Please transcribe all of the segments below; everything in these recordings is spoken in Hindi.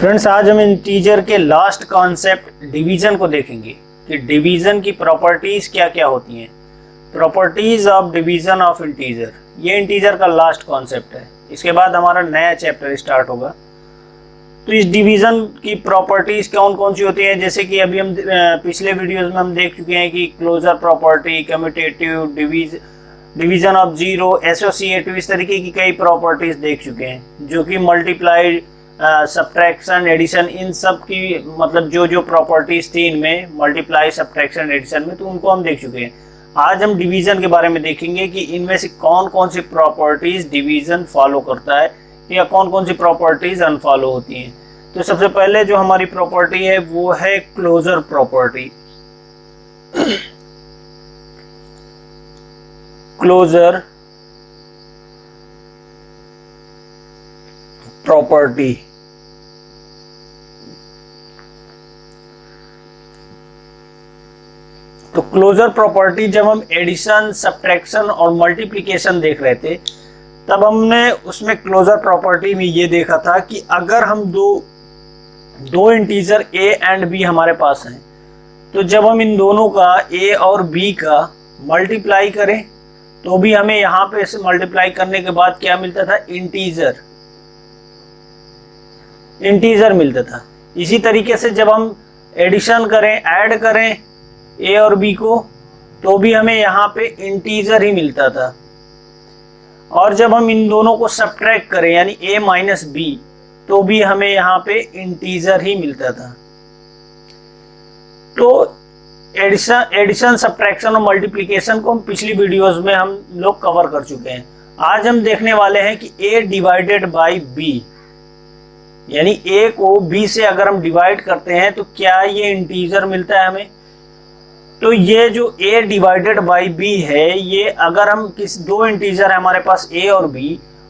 फ्रेंड्स, आज हम इंटीजर के लास्ट कॉन्सेप्ट डिवीजन को देखेंगे कि डिवीजन की प्रॉपर्टीज क्या क्या होती हैं। Properties of division of integer, ये इंटीजर का लास्ट कॉन्सेप्ट है। इसके बाद हमारा नया चैप्टर स्टार्ट होगा। तो इस डिवीजन की प्रॉपर्टीज कौन कौन सी होती हैं, जैसे कि अभी हम पिछले वीडियोस में हम देख चुके हैं कि closure property, commutative, division of zero, associative, इस तरीके की कई प्रॉपर्टीज देख चुके हैं, जो कि मल्टीप्लाई, सब्ट्रैक्शन, एडिशन, इन सब की मतलब जो प्रॉपर्टीज थी इनमें, मल्टीप्लाई, सब्ट्रैक्शन, एडिशन में, तो उनको हम देख चुके हैं। आज हम डिवीजन के बारे में देखेंगे कि इनमें से कौन कौन सी प्रॉपर्टीज डिवीजन फॉलो करता है या कौन कौन सी प्रॉपर्टीज अनफॉलो होती हैं। तो सबसे पहले जो हमारी प्रॉपर्टी है वो है क्लोजर प्रॉपर्टी। क्लोजर प्रॉपर्टी तो क्लोजर प्रॉपर्टी, जब हम एडिशन, सब्ट्रैक्शन और मल्टीप्लिकेशन देख रहे थे, तब हमने उसमें क्लोजर प्रॉपर्टी में ये देखा था कि अगर हम दो इंटीजर a एंड b हमारे पास हैं, तो जब हम इन दोनों का a और b का मल्टीप्लाई करें तो भी हमें यहाँ पे से मल्टीप्लाई करने के बाद क्या मिलता था, इंटीजर मिलता था। इसी तरीके से जब हम एडिशन करें, ऐड करें a और b को, तो भी हमें यहाँ पे इंटीजर ही मिलता था। और जब हम इन दोनों को सब्ट्रैक्ट करें यानी a माइनस b, तो भी हमें यहाँ पे इंटीजर ही मिलता था। तो एडिशन, सब्ट्रैक्शन और मल्टीप्लिकेशन को हम पिछली वीडियोस में हम लोग कवर कर चुके हैं। आज हम देखने वाले हैं कि a डिवाइडेड बाई b, यानी a को b से अगर हम डिवाइड करते हैं तो क्या ये इंटीजर मिलता है हमें। तो ये जो a डिवाइडेड बाई b है, ये अगर हम दो इंटीजर है हमारे पास a और b,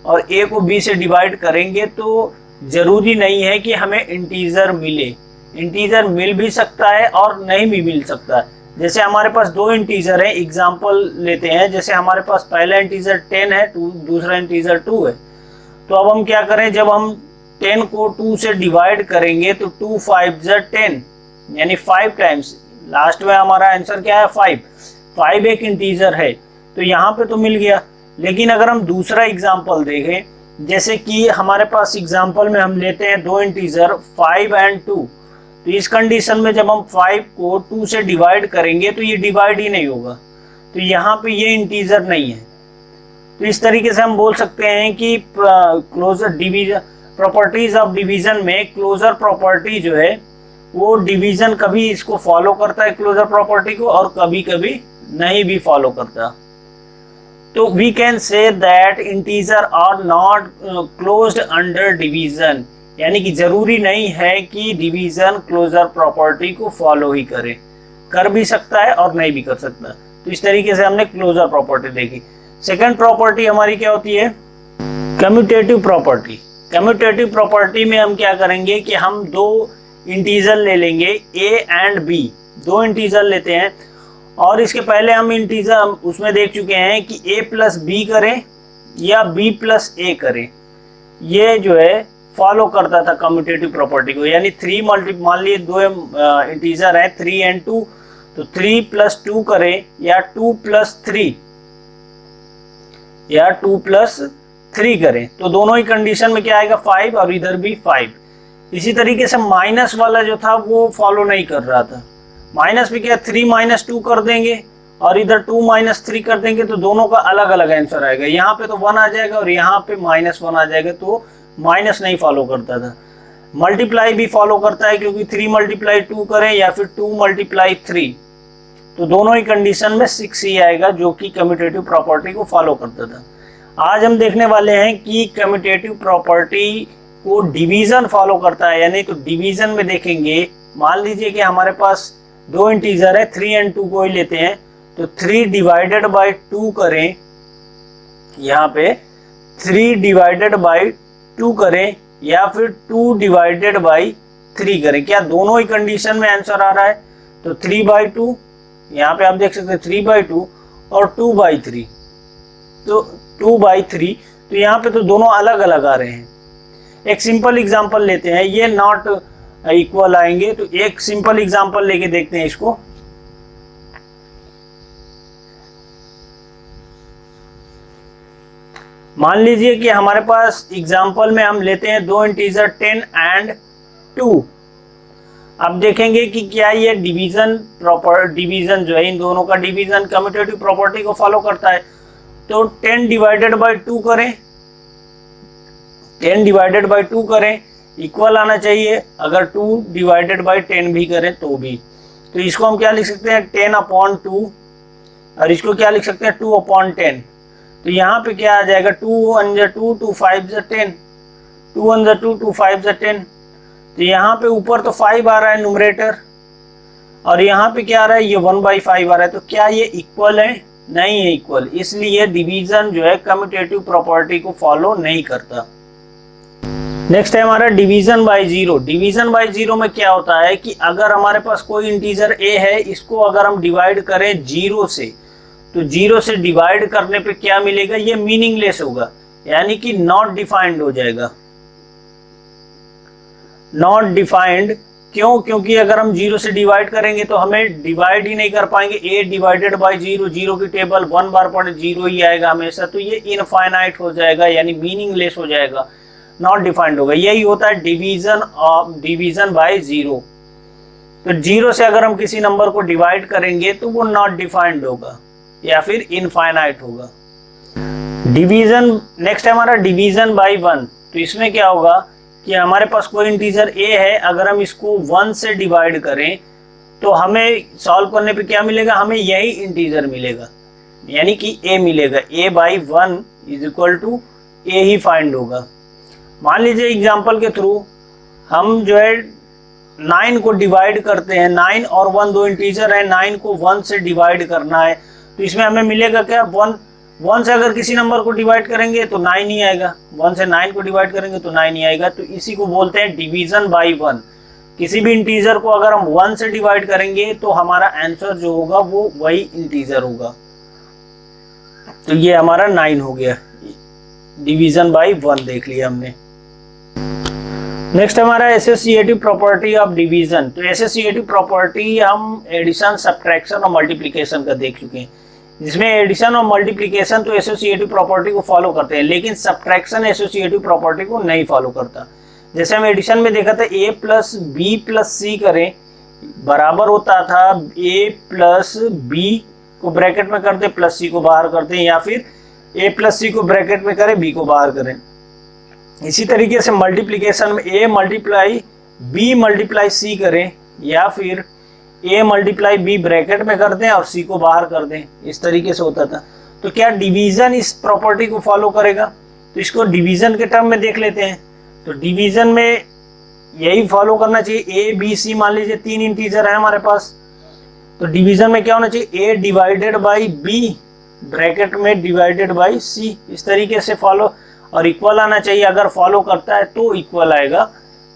और a को b से डिवाइड करेंगे तो जरूरी नहीं है कि हमें इंटीजर मिले। इंटीजर मिल भी सकता है और नहीं भी मिल सकता है। जैसे हमारे पास दो इंटीजर हैं, एग्जांपल लेते हैं, जैसे हमारे पास पहला इंटीजर 10 है, दूसरा इंटीजर 2 है। तो अब हम क्या करें, जब हम 10 को 2 से डिवाइड करेंगे तो 2 5 10, यानी 5 टाइम्स, लास्ट में हमारा आंसर क्या है, 5 एक इंटीजर है, तो यहाँ पे तो मिल गया। लेकिन अगर हम दूसरा एग्जांपल देखें, जैसे कि हमारे पास एग्जांपल में हम लेते हैं दो इंटीजर 5 एंड 2, तो इस कंडीशन में जब हम 5 को 2 से डिवाइड करेंगे तो ये डिवाइड ही नहीं होगा, तो यहाँ पे ये इंटीजर नहीं है। तो इस तरीके से हम बोल सकते हैं कि closure division, properties of division में क्लोजर प्रॉपर्टी जो है वो डिवीजन कभी इसको फॉलो करता है, क्लोजर प्रॉपर्टी को, और कभी कभी नहीं भी फॉलो करता। तो we can say that integer are not closed under division, यानी कि जरूरी नहीं है कि डिवीजन क्लोजर प्रॉपर्टी को फॉलो ही करे, कर भी सकता है और नहीं भी कर सकता। तो इस तरीके से हमने क्लोजर प्रॉपर्टी देखी। सेकंड प्रॉपर्टी हमारी क्या होती है, कम्यूटेटिव प्रॉपर्टी। कम्यूटेटिव प्रॉपर्टी में हम क्या करेंगे कि हम दो इंटीजर ले लेंगे a एंड b, दो इंटीजर लेते हैं, और इसके पहले हम इंटीजर उसमें देख चुके हैं कि a प्लस b करें या b प्लस a करें, ये जो है फॉलो करता था कम्यूटेटिव प्रॉपर्टी को। यानी 3 मान लिए दो इंटीजर है 3 एंड 2, तो 3 प्लस 2 करें या 2 प्लस 3 या 2 प्लस 3 करें, तो दोनों ही कंडीशन में क्या आएगा, 5, और इधर भी 5। इसी तरीके से माइनस वाला जो था वो फॉलो नहीं कर रहा था। माइनस भी क्या, 3 माइनस 2 कर देंगे और इधर 2 माइनस 3 कर देंगे, तो दोनों का अलग अलग आंसर आएगा। यहाँ पे तो 1 आ जाएगा और यहाँ पे -1 आ जाएगा, तो माइनस नहीं फॉलो करता था। मल्टीप्लाई भी फॉलो करता है, क्योंकि 3 मल्टीप्लाई 2 करें या फिर 2 मल्टीप्लाई 3, तो दोनों ही कंडीशन में 6 ही आएगा, जो कि कम्यूटेटिव प्रॉपर्टी को फॉलो करता था। आज हम देखने वाले हैं कि कम्यूटेटिव प्रॉपर्टी को डिवीजन फॉलो करता है, यानी तो डिवीजन में देखेंगे, मान लीजिए कि हमारे पास दो इंटीजर है 3 एंड 2 को ही लेते हैं, तो 3 डिवाइडेड बाई 2 करें, यहाँ पे 3 डिवाइडेड बाई 2 करें या फिर 2 डिवाइडेड बाई 3 करें, क्या दोनों ही कंडीशन में आंसर आ रहा है। तो 3/2, यहाँ पे आप देख सकते हैं 3/2 और 2/3, तो 2/3, तो यहाँ पे तो दोनों अलग अलग आ रहे हैं। एक सिंपल एग्जांपल लेते हैं, ये नॉट इक्वल आएंगे, तो एक सिंपल एग्जांपल लेके देखते हैं इसको। मान लीजिए कि हमारे पास एग्जांपल में हम लेते हैं दो इंटीजर 10 एंड 2। अब देखेंगे कि क्या ये डिवीजन जो है, इन दोनों का डिवीजन कम्यूटेटिव प्रॉपर्टी को फॉलो करता है। तो 10 डिवाइडेड बाई 2 करें, 10 डिवाइडेड बाई 2 करें, इक्वल आना चाहिए। अगर 2 डिवाइडेड बाई 10 भी करें तो भी, तो इसको हम क्या लिख सकते हैं 10/2, और इसको क्या लिख सकते हैं 2/10। तो यहाँ पे क्या आ जाएगा 2 1 2, 2 5 10, 2 1 2, 2 5 10। तो यहाँ पे ऊपर तो 5 आ रहा है न्यूमरेटर, और यहाँ पे क्या आ रहा है ये 1/5 आ रहा है। तो क्या ये इक्वल है? नहीं है इक्वल, इसलिए डिवीजन जो है कम्यूटेटिव प्रॉपर्टी को फॉलो नहीं करता। नेक्स्ट है हमारा division by zero. Division by zero में क्या होता है कि अगर हमारे पास कोई इंटीजर ए है, इसको अगर हम डिवाइड करें जीरो से, तो जीरो से डिवाइड करने पे क्या मिलेगा, ये मीनिंगलेस होगा, यानी कि नॉट डिफाइंड हो जाएगा। नॉट डिफाइंड क्यों? क्योंकि अगर हम जीरो से डिवाइड करेंगे तो हमें डिवाइड ही नहीं कर पाएंगे। ए डिवाइडेड बाई जीरो, जीरो की टेबल 1 बार पढ़े जीरो ही आएगा हमेशा, तो ये इनफाइनाइट हो जाएगा, यानी मीनिंगलेस हो जाएगा, नॉट डिफाइंड होगा। यही होता है डिवीजन बाय जीरो। तो जीरो से अगर हम किसी नंबर को डिवाइड करेंगे तो वो नॉट डिफाइंड होगा या फिर इनफाइनाइट होगा। डिवीजन नेक्स्ट है हमारा डिवीजन बाय 1। तो इसमें क्या होगा कि हमारे पास कोई इंटीजर a है, अगर हम इसको 1 से डिवाइड करें तो हमें सॉल्व करने पे क्या मिलेगा, हमें यही इंटीजर मिलेगा, यानी कि a मिलेगा। a/1 is equal to a ही फाइंड होगा। मान लीजिए एग्जांपल के थ्रू हम जो है 9 को डिवाइड करते हैं, 9 और 1 दो इंटीजर है, 9 को 1 से डिवाइड करना है, तो इसमें हमें मिलेगा क्या 1 से अगर किसी नंबर को डिवाइड करेंगे तो 9 ही आएगा, 1 से 9 को डिवाइड करेंगे तो 9 ही आएगा। तो इसी को बोलते हैं डिवीजन बाय 1। किसी भी इंटीजर को अगर हम 1 से डिवाइड करेंगे तो हमारा आंसर जो होगा वो वही इंटीजर होगा। तो ये हमारा 9 हो गया, डिवीजन बाय 1 देख लिया हमने। नेक्स्ट हमारा एसोसिएटिव प्रॉपर्टी ऑफ डिवीजन। तो एसोसिएटिव प्रॉपर्टी हम एडिशन, सब्ट्रैक्शन और मल्टीप्लिकेशन का देख चुके हैं, जिसमें एडिशन और मल्टीप्लिकेशन तो एसोसिएटिव प्रॉपर्टी को फॉलो करते हैं, लेकिन सब्ट्रैक्शन एसोसिएटिव प्रॉपर्टी को नहीं फॉलो करता। जैसे हम एडिशन में देखा था a प्लस बी प्लस सी करें बराबर होता था a प्लस बी को ब्रैकेट में करते प्लस सी को बाहर करते, या फिर a प्लस सी को ब्रैकेट में करें b को बाहर करें। इसी तरीके से मल्टीप्लिकेशन में a multiply b multiply c करें, या फिर a मल्टीप्लाई b ब्रैकेट में कर दें और c को बाहर कर दें, इस तरीके से होता था। तो क्या डिवीजन इस प्रॉपर्टी को फॉलो करेगा? तो इसको डिवीजन के टर्म में देख लेते हैं। तो डिवीजन में यही फॉलो करना चाहिए। a b c मान लीजिए 3 इंटीजर है हमारे पास, तो डिवीजन में क्या होना चाहिए a divided by b bracket में डिवाइडेड बाई c, इस तरीके से फॉलो, और इक्वल आना चाहिए। अगर फॉलो करता है तो इक्वल आएगा।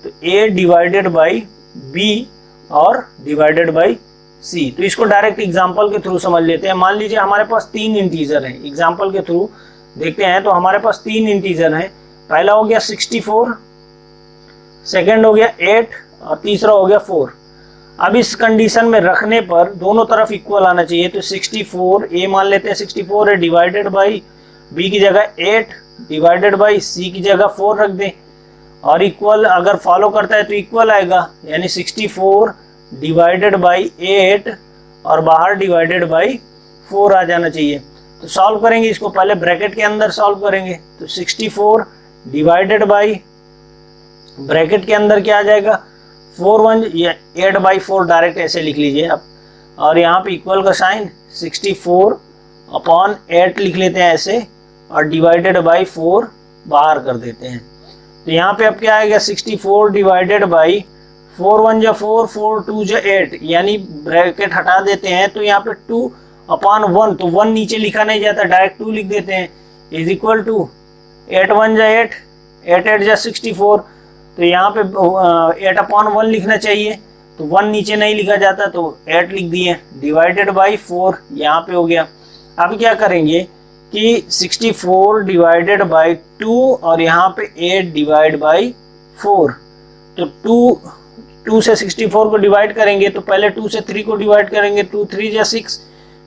तो a डिवाइडेड बाई b और डिवाइडेड बाई c। तो इसको डायरेक्ट एग्जांपल के थ्रू समझ लेते हैं। मान लीजिए हमारे पास 3 इंटीजर हैं, एग्जांपल के थ्रू देखते हैं। तो हमारे पास 3 इंटीजर हैं, पहला हो गया 64, सेकंड हो गया 8 और तीसरा हो गया 4। अब इस कंडीशन में रखने पर दोनों तरफ इक्वल आना चाहिए। तो 64 a मान लेते हैं 64 है, डिवाइडेड बाई b की जगह 8 डिवाइडेड बाई c की जगह 4 रख दें, और इक्वल अगर फॉलो करता है तो इक्वल आएगा, यानी 64 डिवाइडेड बाई 8 और बाहर डिवाइडेड बाई 4 आ जाना चाहिए। तो सॉल्व करेंगे इसको, पहले ब्रैकेट के अंदर सॉल्व करेंगे। तो 64 डिवाइडेड बाई ब्रैकेट के अंदर क्या आ जाएगा 4 1 या 8/4 डायरेक्ट ऐसे लिख लीजिए आप, और यहाँ पे इक्वल का साइन 64/8 लिख लेते हैं ऐसे, और डिवाइडेड बाई 4 बाहर कर देते हैं। तो यहाँ पे अब क्या आएगा 64 डिवाइडेड बाई 4 1 जा 4, 4 2 जा 8, यानी ब्रैकेट हटा देते हैं तो यहाँ पे 2/1, तो 1 नीचे लिखा नहीं जाता, डायरेक्ट 2 लिख देते हैं, इज इक्वल टू 8 1 जा 8, 8 8 जा 64। तो यहाँ पे 8/1 लिखना चाहिए, तो 1 नीचे नहीं लिखा जाता तो 8 लिख दिए, डिवाइडेड बाई 4 यहाँ पे हो गया। अब क्या करेंगे कि 64 डिवाइडेड बाई 2 और यहाँ पे 8 डिवाइड बाई 4। तो 2 से 64 को डिवाइड करेंगे तो पहले 2 से 3 को डिवाइड करेंगे, 2 3 जा 6,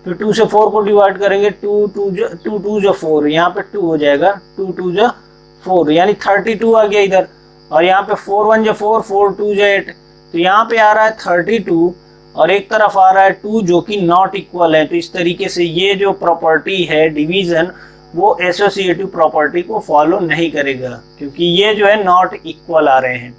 फिर 2 से 4 को डिवाइड करेंगे, 2 जो 4, यहाँ पे 2 हो जाएगा, 2 जो 4 यानी 32 आ गया इधर। और यहाँ पे 4 1 जो 4, 4 2 जो 8, तो यहाँ पे आ रहा है 32 और एक तरफ आ रहा है 2 जो कि नॉट इक्वल है। तो इस तरीके से ये जो प्रॉपर्टी है डिवीजन वो एसोसिएटिव प्रॉपर्टी को फॉलो नहीं करेगा, क्योंकि ये जो है नॉट इक्वल आ रहे हैं।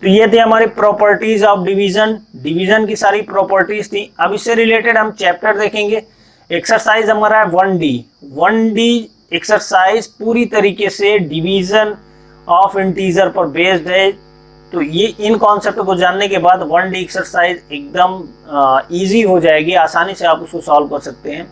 तो ये थे हमारी प्रॉपर्टीज ऑफ डिवीजन, डिवीजन की सारी प्रॉपर्टीज थी। अब इससे रिलेटेड हम चैप्टर देखेंगे। एक्सरसाइज हमारा है 1D एक्सरसाइज पूरी तरीके से डिवीजन ऑफ इंटीजर पर बेस्ड है। तो ये इन कॉन्सेप्ट को जानने के बाद 1D एक्सरसाइज एकदम इजी हो जाएगी, आसानी से आप उसको सॉल्व कर सकते हैं।